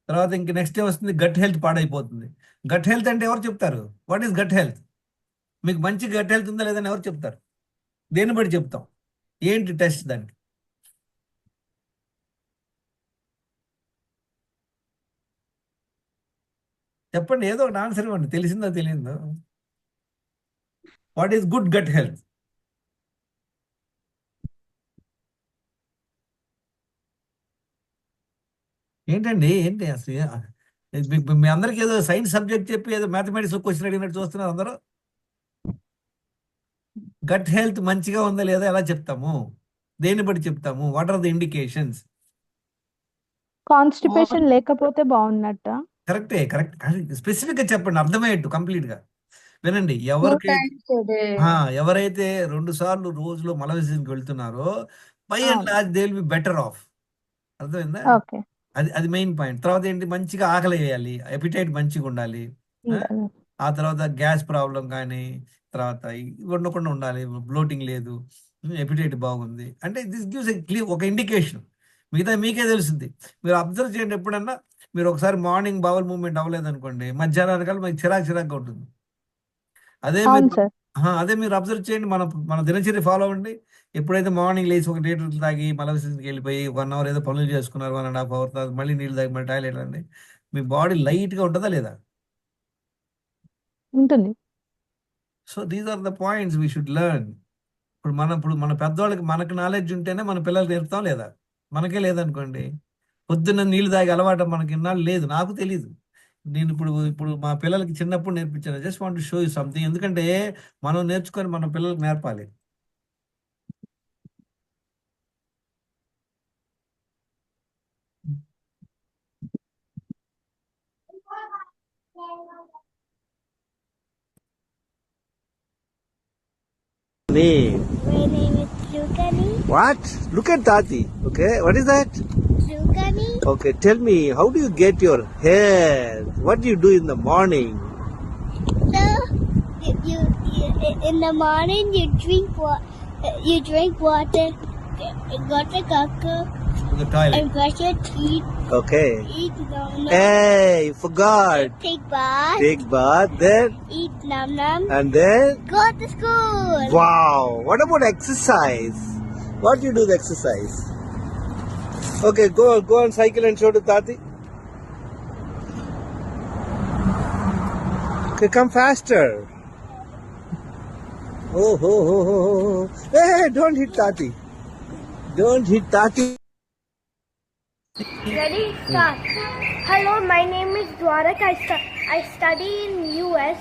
తర్వాత ఇంక నెక్స్ట్ వస్తుంది గట్ హెల్త్ పాడైపోతుంది. గట్ హెల్త్ అంటే ఎవరు చెప్తారు, వాట్ ఈస్ గట్ హెల్త్? మీకు మంచి గట్ హెల్త్ ఉందా లేదని ఎవరు చెప్తారు? దేన్ని బట్టి చెప్తాం, ఏంటి టెస్ట్ దానికి? చెప్పండి, ఏదో ఒక ఆన్సర్ ఇవ్వండి, తెలిసిందో తెలియదో. What is good gut health? ఏంటండి ఏంటి అసలు మీ అందరికి ఏదో సైన్స్ సబ్జెక్ట్ చెప్పి ఏదో మ్యాథమెటిక్స్ క్వశ్చన్ అడిగినట్టు చూస్తున్నారు అందరూ. గట్ హెల్త్ మంచిగా ఉందా లేదా ఎలా చెప్తాము? దేన్ని బట్టి చెప్తాము? What are the indications? Constipation లేకపోతే బాగున్నట్ట. కరెక్టే, కరెక్ట్. స్పెసిఫిక్ గా చెప్పండి, అర్థమయ్యేట్టు కంప్లీట్ గా వినండి. 2 ఎవరికైతే times a day. ఎవరైతే 2 సార్లు రోజులో మల విసర్జనకి వెళ్తున్నారో బై అండ్ అవును. Large they will be better of. అర్థమైందా? ఓకే. అది అది మెయిన్ పాయింట్. తర్వాత ఏంటి, మంచిగా ఆకలి వేయాలి, ఎపిటైట్ మంచిగా ఉండాలి. ఆ? ఆ తర్వాత గ్యాస్ ప్రాబ్లం కానీ తర్వాత ఇవి ఉండకుండా ఉండాలి, బ్లోటింగ్ లేదు, ఎపిటైట్ బాగుంది అంటే దిస్ గివ్స్ ఒక ఇండికేషన్. మిగతా మీకే తెలుస్తుంది. మీరు అబ్జర్వ్ చేయండి, ఎప్పుడన్నా మీరు ఒకసారి మార్నింగ్ బవల్ మూవ్మెంట్ అవ్వలేదు అనుకోండి, మధ్యాహ్నానికల్లా మీకు చిరాకుగా ఉంటుంది. అదే అవును మీరు సార్. అదే మీరు అబ్జర్వ్ చేయండి, మన మన దినచర్య ఫాలో అవ్వండి. ఎప్పుడైతే మార్నింగ్ లేచి 1 లీటర్ తాగి మల విసర్జనకి వెళ్ళిపోయి 1 అవర్ ఏదో పనులు చేసుకున్నారు, 1.5 అవర్ తర్వాత మళ్ళీ నీళ్ళు తాగి మళ్ళీ టాయిలెట్ అండి, మీ బాడీ లైట్గా ఉంటుందా లేదా? ఉంటుంది. So these are the points we should learn. ఇప్పుడు మన పెద్దవాళ్ళకి మనకు నాలెడ్జ్ ఉంటేనే మన పిల్లలు నేర్పుతాం లేదా? మనకే లేదనుకోండి, పొద్దున్న నీళ్ళు తాగే అలవాటు మనకి ఇన్నాళ్ళు లేదు, నాకు తెలీదు. నేను ఇప్పుడు ఇప్పుడు మా పిల్లలకి చిన్నప్పుడు నేర్పించాను. Just want to show you something. ఎందుకంటే మనం నేర్చుకొని మన పిల్లలకి నేర్పాలి. Name. My name is Lukani. What? Look at Tati. Okay, what is that? Lukani. Okay, tell me, how do you get your hair? What do you do in the morning? So you in the morning you drink water, go to cuckoo, To the toilet. and brush your teeth. Okay. Eat num num. Hey, forgot. Take bath. Take bath, then Eat num num. and then. Go to school. Wow. What about exercise? What do you do the exercise? Okay, go on cycle and show to Tati. Okay, come faster. Oh. Hey, don't hit Tati. Don't hit Tati. Ready? Start. Hello, my name is Dwarak. I study in US.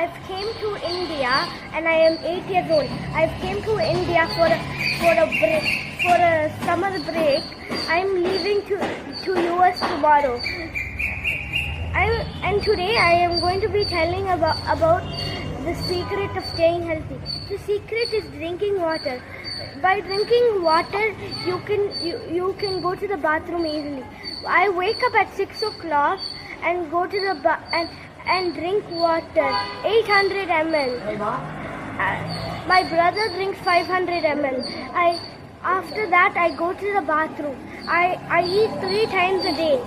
I've came to India and I am 8 years old. I've came to India for a summer break. I'm leaving to US tomorrow. And today I am going to be telling about the secret of staying healthy. The secret is drinking water. By drinking water, you can go to the bathroom easily. I wake up at 6 o'clock and go to the and drink water, 800 ml. My brother drinks 500 ml. After that I go to the bathroom. I eat 3 times a day.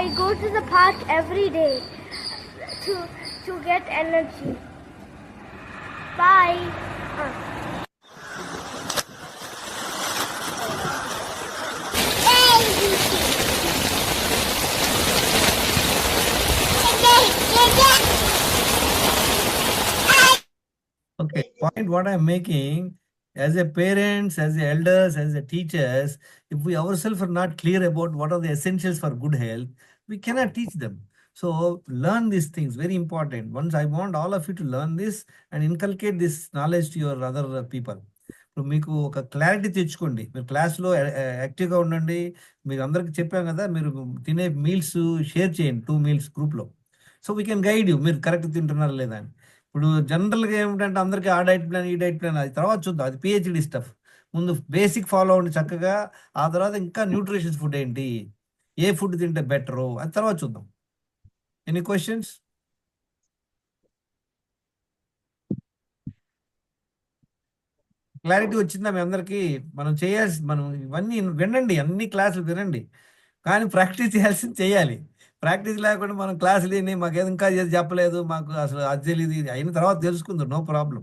I go to the park every day to get energy. Bye. Okay, point what I'm making, as a parents, as a elders, as a teachers, if we ourselves are not clear about what are the essentials for good health, we cannot teach them. So learn these things, very important. Once I want all of you to learn this and inculcate this knowledge to your other people. ఇప్పుడు మీకు ఒక clarity తెచ్చుకోండి, మీరు క్లాస్లో యాక్టివ్గా ఉండండి. మీరు అందరికి చెప్పాం కదా, మీరు తినే మీల్స్ షేర్ చేయండి 2 మీల్స్ గ్రూప్లో. So we can guide you, మీరు కరెక్ట్ తింటున్నారా లేదా అని. ఇప్పుడు జనరల్గా ఏమిటంటే అందరికీ ఆ డైట్ ప్లాన్ ఈ డైట్ ప్లాన్, అది తర్వాత చూద్దాం, అది పిహెచ్డి స్టఫ్. ముందు బేసిక్ ఫాలో అవ్వండి చక్కగా. ఆ తర్వాత ఇంకా న్యూట్రిషన్స్ ఫుడ్ ఏంటి, ఏ ఫుడ్ తింటే బెటరు, అది తర్వాత చూద్దాం. Any questions? క్లారిటీ వచ్చిందా మీ అందరికీ? మనం ఇవన్నీ వినండి, అన్ని క్లాసులు వినండి, కానీ ప్రాక్టీస్ చేయాల్సింది చేయాలి. ప్రాక్టీస్ లేకుండా మనం క్లాసులు విని మాకు ఏది ఇంకా ఏది చెప్పలేదు, మాకు అసలు అది తెలియదు, ఇది అయిన తర్వాత తెలుసుకుందాం, నో ప్రాబ్లం.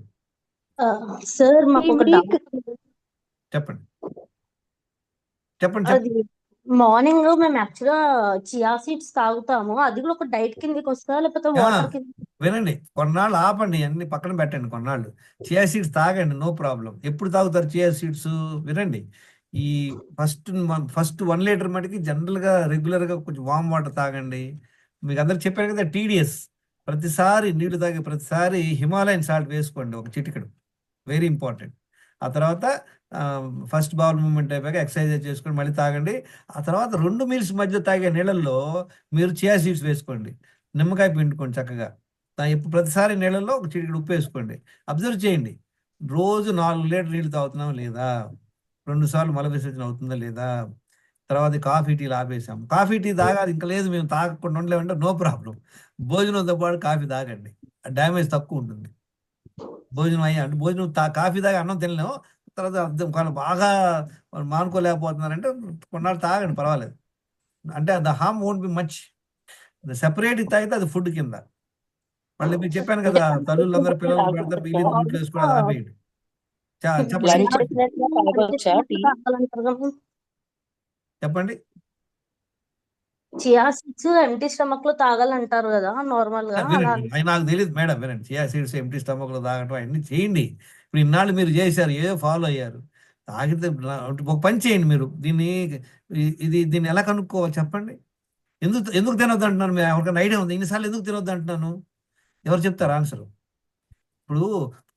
సార్ మాకు ఒక ఈ డౌట్. చెప్పండి చెప్పండి అది మార్నింగ్ మేము యాక్చువల్గా చియా సీడ్స్ తాగుతాము, అది కూడా ఒక డైట్ కిందకి వస్తుందా లేకపోతే వాటర్ కింద? వినండి, కొన్నాళ్ళు ఆపండి, అన్ని పక్కన పెట్టండి, కొన్నాళ్ళు చియా సీడ్స్ తాగండి, నో ప్రాబ్లం. ఎప్పుడు తాగుతారు చియా సీడ్స్? వినండి, ఈ ఫస్ట్ 1 లీటర్ మటుకి జనరల్గా రెగ్యులర్గా కొంచెం వామ్ వాటర్ తాగండి. మీకు అందరికి చెప్పాను కదా, టీడీఎస్. ప్రతిసారి నీళ్లు తాగే ప్రతిసారి హిమాలయన్ సాల్ట్ వేసుకోండి, ఒక చిటికెడు. Very important. ఆ తర్వాత ఫస్ట్ బౌల్ మూమెంట్ అయిపోయాక ఎక్సర్సైజ్ చేసుకొని మళ్ళీ తాగండి. ఆ తర్వాత 2 మీల్స్ మధ్య తాగే నీళ్ళల్లో మీరు చియా సీడ్స్ వేసుకోండి, నిమ్మకాయ పిండుకోండి చక్కగా. ప్రతిసారి నీళ్ళల్లో ఒక చిటికెడు ఉప్పు వేసుకోండి. అబ్జర్వ్ చేయండి, రోజు 4 లీటర్ నీళ్ళు తాగుతున్నాం లేదా, 2 సార్లు మల విసర్జన అవుతుందా లేదా. తర్వాత కాఫీ టీలు ఆపేసాం. కాఫీ టీ తాగాలి ఇంకా లేదు, మేము తాగకుండా ఉండలేమంటే నో ప్రాబ్లం. భోజనంతో పాటు కాఫీ తాగండి, డ్యామేజ్ తక్కువ ఉంటుంది. భోజనం అయ్యి అంటే కాఫీ తాగి అన్నం తినలేము, తర్వాత అర్థం కానీ బాగా మానుకోలేకపోతున్నారంటే కొన్నాళ్ళు తాగండి, పర్వాలేదు. అంటే the harm won't be much. Separate తాగితే అది ఫుడ్ కింద. మళ్ళీ మీకు చెప్పాను కదా, తల్లులందరూ పిల్లలు పెడతారు, మిగిలిన నోట్లో వేసుకుని అది ఆపేయండి. లంచ్ చెప్పండి. చియా సీడ్స్ ఎంటీ స్టమక్ లో తాగాలంటారు కదా నార్మల్ గా. అలా వినండి, అవి నాకు తెలియదు మేడం, వినండి. చియా సీడ్స్ ఎంటీ స్టమక్ లో తాగటం అవన్నీ చేయండి. ఇప్పుడు ఇన్నాళ్ళు మీరు చేశారు, ఏదో ఫాలో అయ్యారు. తాగితే ఒక పని చేయండి మీరు, దీన్ని ఎలా కనుక్కోవాలి చెప్పండి. ఎందుకు తినొద్దు అంటున్నాను, మీరు ఎవరికైనా ఐడియా ఉంది ఇన్నిసార్లు ఎందుకు తినొద్దు అంటున్నాను? ఎవరు చెప్తారు ఆన్సర్? ఇప్పుడు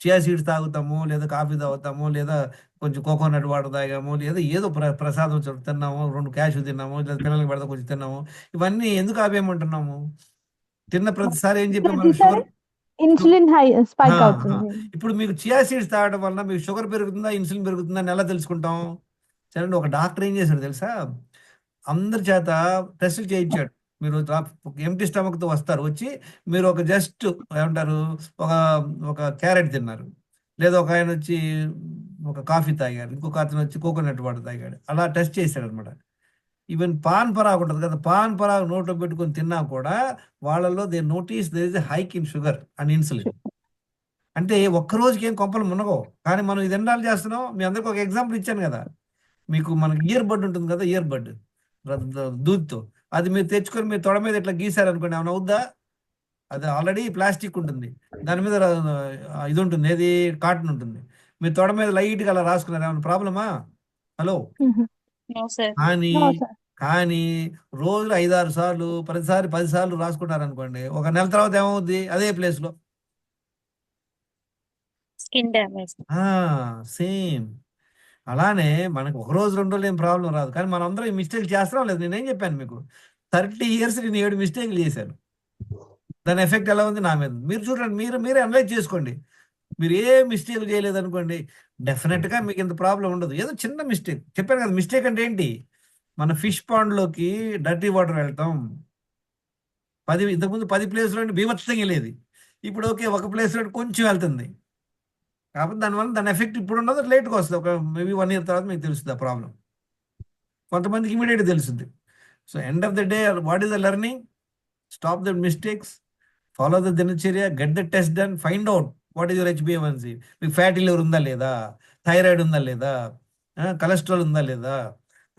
చియా సీడ్స్ తాగుతాము, లేదా కాఫీ తాగుతాము, లేదా కొంచెం కోకోనట్ వాటర్ తాగాము, లేదా ఏదో ప్రసాదం తిన్నాము, 2 క్యాషు తిన్నాము, లేదా పిల్లలకి పెడతా కొంచెం తిన్నాము. ఇవన్నీ ఎందుకు ఆపేయమంటున్నాము? తిన్న ప్రతిసారి ఏం చెప్పాము మనం? షుగర్, ఇన్సులిన్ హై స్పైక్ అవుతుంది. ఇప్పుడు మీకు చియా సీడ్స్ తాగడం వల్ల మీకు షుగర్ పెరుగుతుందా, ఇన్సులిన్ పెరుగుతుందా అని ఎలా తెలుసుకుంటాం? సరే, ఒక డాక్టర్ ఏం చేశాడు తెలుసా, అందరి చేత టెస్టులు చేయించాడు. మీరు ఎంటీ స్టమక్తో వస్తారు, వచ్చి మీరు ఒక జస్ట్ ఏమంటారు ఒక క్యారెట్ తిన్నారు, లేదా ఒక ఆయన వచ్చి ఒక కాఫీ తాగారు, ఇంకొక అతను వచ్చి కోకోనట్ వాటర్ తాగాడు, అలా టెస్ట్ చేశాడు అనమాట. ఈవెన్ పాన్ పరాగ్ ఉంటుంది కదా, పాన్ పరాగ్ నోట్లో పెట్టుకొని తిన్నా కూడా వాళ్ళలో they notice there is a hike in sugar and insulin. అంటే ఒక్క రోజుకి ఏం కొంపలు మునగవు, కానీ మనం ఇది ఎన్నాళ్ళు చేస్తున్నాం. మీ అందరికి ఒక ఎగ్జాంపుల్ ఇచ్చాను కదా, మీకు మనకి ఇయర్ బడ్ ఉంటుంది కదా, ఇయర్ బడ్ దూద్తో, అది మీరు తెచ్చుకొని మీరు తొడ మీద ఇట్లా గీసారనుకోండి, ఏమైనా అవుద్దా? అది ఆల్రెడీ ప్లాస్టిక్ ఉంటుంది, దాని మీద ఇది ఉంటుంది, ఏది కాటన్ ఉంటుంది. మీరు తొడ మీద లైట్గా అలా రాసుకున్నారు, ఏమైనా ప్రాబ్లమా? హలో. కానీ రోజులు 5-6 సార్లు, ప్రతిసారి 10 సార్లు రాసుకున్నారు అనుకోండి, ఒక నెల తర్వాత ఏమవుద్ది? అదే ప్లేస్ లో స్కిన్ డ్యామేజ్. సేమ్ అలానే మనకు 1 రోజు 2 రోజులు ఏం ప్రాబ్లం రాదు, కానీ మనం అందరం ఈ మిస్టేక్ చేస్తున్నాం లేదు. నేనేం చెప్పాను మీకు, 30 years నేను 7 మిస్టేక్లు చేశాను. దాని ఎఫెక్ట్ ఎలా ఉంది నా మీద? మీరు చూడండి, మీరే అనలైజ్ చేసుకోండి. మీరు ఏ మిస్టేక్ చేయలేదు అనుకోండి, డెఫినెట్గా మీకు ఇంత ప్రాబ్లం ఉండదు. ఏదో చిన్న మిస్టేక్ చెప్పాను కదా. మిస్టేక్ అంటే ఏంటి? మన ఫిష్ పాండ్లోకి డర్టీ వాటర్ వెళ్తాం, ఇంతకుముందు 10 ప్లేస్లో బీభత్సంగా వెళ్ళేది, ఇప్పుడు ఓకే ఒక ప్లేస్లో కొంచెం వెళ్తుంది. కాబట్టి దానివల్ల దాని ఎఫెక్ట్ ఇప్పుడు ఉండదు, లేట్గా వస్తుంది. ఒక మేబీ 1 year తర్వాత మీకు తెలుస్తుంది ఆ ప్రాబ్లం. కొంతమందికి ఇమీడియట్గా తెలుస్తుంది. So end of the day what is the learning? Stop the mistakes, follow the దినచర్య, get the test done, find out what is your HbA1c, మీకు ఫ్యాటీ లివర్ ఉందా లేదా, థైరాయిడ్ ఉందా లేదా, కొలెస్ట్రాల్ ఉందా లేదా.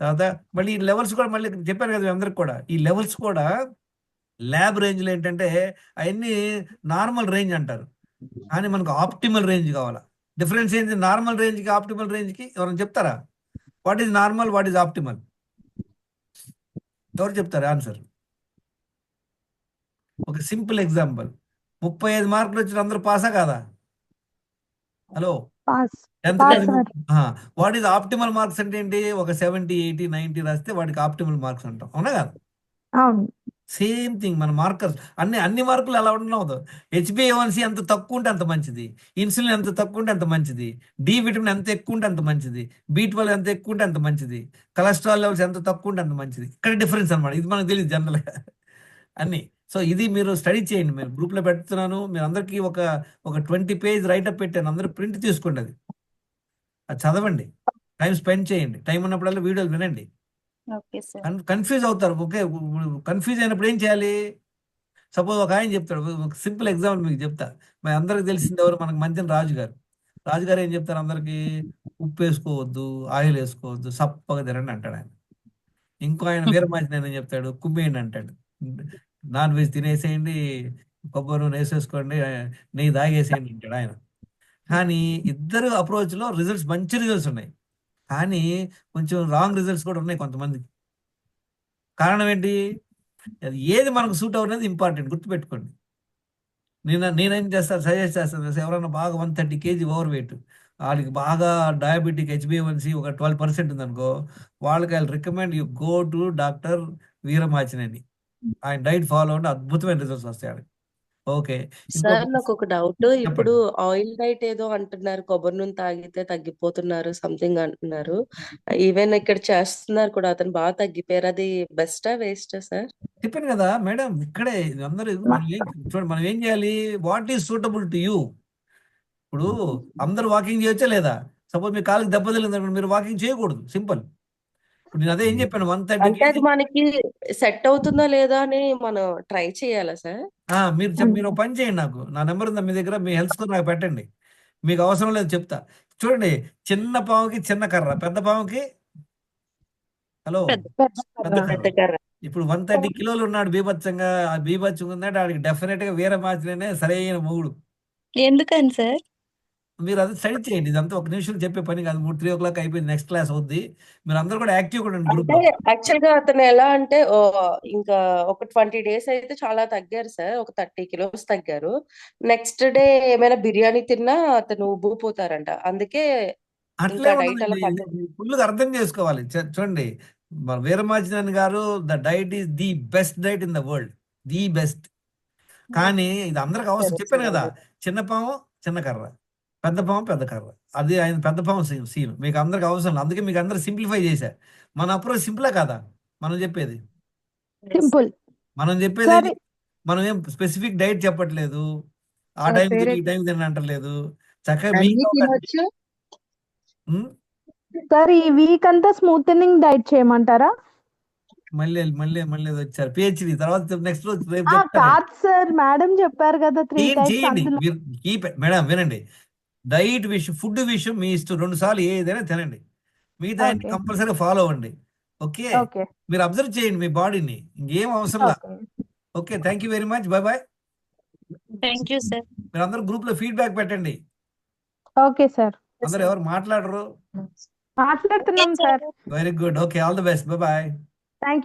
తర్వాత మళ్ళీ ఈ లెవెల్స్ కూడా మళ్ళీ చెప్పాను కదా మీ అందరికి కూడా, ఈ లెవెల్స్ కూడా ల్యాబ్ రేంజ్లో ఏంటంటే అవన్నీ నార్మల్ రేంజ్ అంటారు, కానీ మనకు ఆప్టిమల్ రేంజ్ కావాలా. డిఫరెన్స్ ఏంటి నార్మల్ రేంజ్కి ఆప్టిమల్ రేంజ్కి? ఎవరైనా చెప్తారా? What is normal, what is optimal? ఎవరు చెప్తారు ఆన్సర్? ఒక సింపుల్ ఎగ్జాంపుల్, 35 మార్కులు వచ్చిన అందరూ పాసా కాదా? Hello, pass. 10th sir. What is optimal marks అంటే ఏంటి? ఒక 70, 80, 90 రాస్తే వాటికి ఆప్టిమల్ మార్క్స్ అంటాం, అవునా కదా? అవును. సేమ్ థింగ్ మన మార్కర్స్ అన్ని మార్కులు అలా ఉండవు. HbA1c ఎంత తక్కువ ఉంటే అంత మంచిది, ఇన్సులిన్ ఎంత తక్కువ ఉంటే అంత మంచిది, డి విటమిన్ ఎంత ఎక్కువ ఉంటే అంత మంచిది, B12 ఎంత ఎక్కువ ఉంటే అంత మంచిది, కొలెస్ట్రాల్ లెవెల్స్ ఎంత తక్కువ ఉంటే అంత మంచిది. ఇక్కడ డిఫరెన్స్ అనమాట, ఇది మనకు తెలియదు జనరల్గా అన్ని. సో ఇది మీరు స్టడీ చేయండి, మీరు గ్రూప్లో పెడుతున్నాను, మీరు అందరికీ ఒక 20 పేజ్ రైటప్ పెట్టాను, అందరూ ప్రింట్ తీసుకోండి, అది చదవండి, టైం స్పెండ్ చేయండి, టైం ఉన్నప్పుడల్లా వీడియోలు వినండి. కన్ఫ్యూజ్ అవుతారు. ఓకే, కన్ఫ్యూజ్ అయినప్పుడు ఏం చేయాలి? సపోజ్ ఒక ఆయన చెప్తాడు, ఒక సింపుల్ ఎగ్జాంపుల్ మీకు చెప్తా. మరి అందరికి తెలిసింది ఎవరు? మనకు మంచిన రాజుగారు ఏం చెప్తారు అందరికి? ఉప్పు వేసుకోవద్దు, ఆయిల్ వేసుకోవద్దు, సప్పగా తినండి అంటాడు ఆయన. ఇంకో ఆయన వీరమాచిన ఏం చెప్తాడు? కుమ్మేయండి అంటాడు, నాన్ వెజ్ తినేసేయండి, కొబ్బరి నూనె వేసేసుకోండి, నెయ్యి తాగేసేయండి అంటాడు ఆయన. కానీ ఇద్దరు అప్రోచ్లో మంచి రిజల్ట్స్ ఉన్నాయి. కానీ కొంచెం రాంగ్ రిజల్ట్స్ కూడా ఉన్నాయి కొంతమందికి. కారణం ఏంటి? అది ఏది మనకు సూట్ అవుతుంది ఇంపార్టెంట్, గుర్తుపెట్టుకోండి. నేనేం చేస్తాను, సజెస్ట్ చేస్తాను తెలుసా? ఎవరైనా బాగా 130 kg ఓవర్ వెయిట్, వాళ్ళకి బాగా డయాబెటిక్ HbA1c ఒక 12% ఉందనుకో, వాళ్ళకి I recommend you go to doctor Veeramachaneni. ఆయన డైట్ ఫాలో అంటే అద్భుతమైన రిజల్ట్స్ వస్తాయి ఆయనకి. ఓకే, సార్ ఇంకొక నాకు ఒక డౌట్. చెప్పండి. ఇప్పుడు ఆయిల్ డైట్ ఏదో అంటున్నారు, కొబ్బరి నూనె తాగితే తగ్గిపోతున్నారు సంథింగ్ అంటున్నారు. ఈవెన్ ఇక్కడ చేస్తున్నారు కూడా, అతను బాగా తగ్గిపోయారు. అది బెస్టా వేస్టా సార్? చెప్పాను కదా మేడం, ఇక్కడే అందరూ మనం ఏం చూడండి, మనం ఏం చేయాలి, what is suitable to you. ఇప్పుడు అందరూ వాకింగ్ చేయొచ్చా లేదా? సపోజ్ మీ కాలుకి దెబ్బ తగిలింది అనుకోండి, మీరు వాకింగ్ చేయకూడదు, సింపుల్. ఇప్పుడు నేను అదే ఏం చెప్పాను, 130 అంటే అది kg. మనకి సెట్ అవుతుందా లేదా అని మనం ట్రై చేయాలా సార్? మీరు ఒక పని చేయండి, నాకు నా నెంబర్ ఉందా మీ దగ్గర, మీ హెల్త్ స్కోర్ నాకు పెట్టండి, మీకు అవసరం లేదు చెప్తా. చూడండి, చిన్న పాముకి చిన్న కర్ర, పెద్ద పాముకి హలో పెద్ద పెద్ద కర్ర. కర్ర. పెద్ద కర్ర. ఇప్పుడు 130 కిలోలు ఉన్నాడు బీభత్సంగా, ఆ బీభత్సంగా ఉన్నాడు, ఆడికి డెఫినెట్ గా వీరమాచినే సరైన మొగుడు. ఎందుకని సార్? మీరు అది స్టడీ చేయండి, ఇదంతా ఒక నిమిషం చెప్పే పని కాదు. 3 o'clock అయిపోయింది, నెక్స్ట్ క్లాస్ అవుద్ది. మీరు అందరూ కూడా యాక్టివ్ కూడా గ్రూప్ అంటే లో. యాక్చువల్ గా అతను ఎలా అంటే ఇంకా ఒక 20 days అయితే చాలా తగ్గారు సార్, ఒక 30 kilos తగ్గారు. నెక్స్ట్ డే ఏమైనా బిర్యానీ తిన్నా అతను ఉబ్బిపోతారంట. అందుకే అట్లే ఇంకా డైట్ అలా ఉండదండి, కంటిన్యూ. ఫుల్గా అర్థం చేసుకోవాలి. చూడండి, మన వీరమాచినేని గారు, the diet is the best diet in the world, the best. కానీ ఇది అందరికి అవసరం, చెప్పాను కదా, చిన్న పాము చిన్న కర్ర, పెద్ద పాము పెద్ద కర్ర. అది ఆయన పెద్ద పాము సీన్ మీకు అందరికి అవసరం. అందుకే మీకు అందరు సింప్లిఫై చేశా. మన అప్రోచ్ సింపులే కదా మనం చెప్పేది. సింపుల్. మనం చెప్పేది సరే ఏంటి? మనం ఏం స్పెసిఫిక్ డైట్ చెప్పట్లేదు, ఆ వాళ్ళ టైం తిని ఈ పేరెంట్ టైం తిని అంటలేదు. చక్కగా అన్ని మీకు తినొచ్చు. సార్, ఈ వీక్ అంతా స్మూతనింగ్ డైట్ చేయమంటారా? మళ్ళీ మళ్ళీ మళ్ళీ ఏదో వచ్చారు PhD, తర్వాత నెక్స్ట్ రోజు రేపు చెప్తారు. కాదు సార్, మేడం చెప్పారు కదా 3 చేయండి types, చేయండి, అందులో మీరు మేడం వినండి, డైట్ విషయం, ఫుడ్ విషయం మీ ఇష్టం, 2 సార్లు ఏదైనా తినండి, మిగతా ఓకే కంపల్సరీ ఫాలో అవ్వండి. ఓకే, ఓకే మీరు అబ్జర్వ్ చేయండి మీ బాడీని, ఇంకేం అవసరంలా. Okay okay, thank you very much, bye bye. Thank you sir. మీరు అందరూ గ్రూప్ లో ఫీడ్బ్యాక్ పెట్టండి. ఓకే సార్, అందరూ ఎవరు మాట్లాడరు? మాట్లాడుతున్నాం sir. Very good, okay, all the best, bye bye.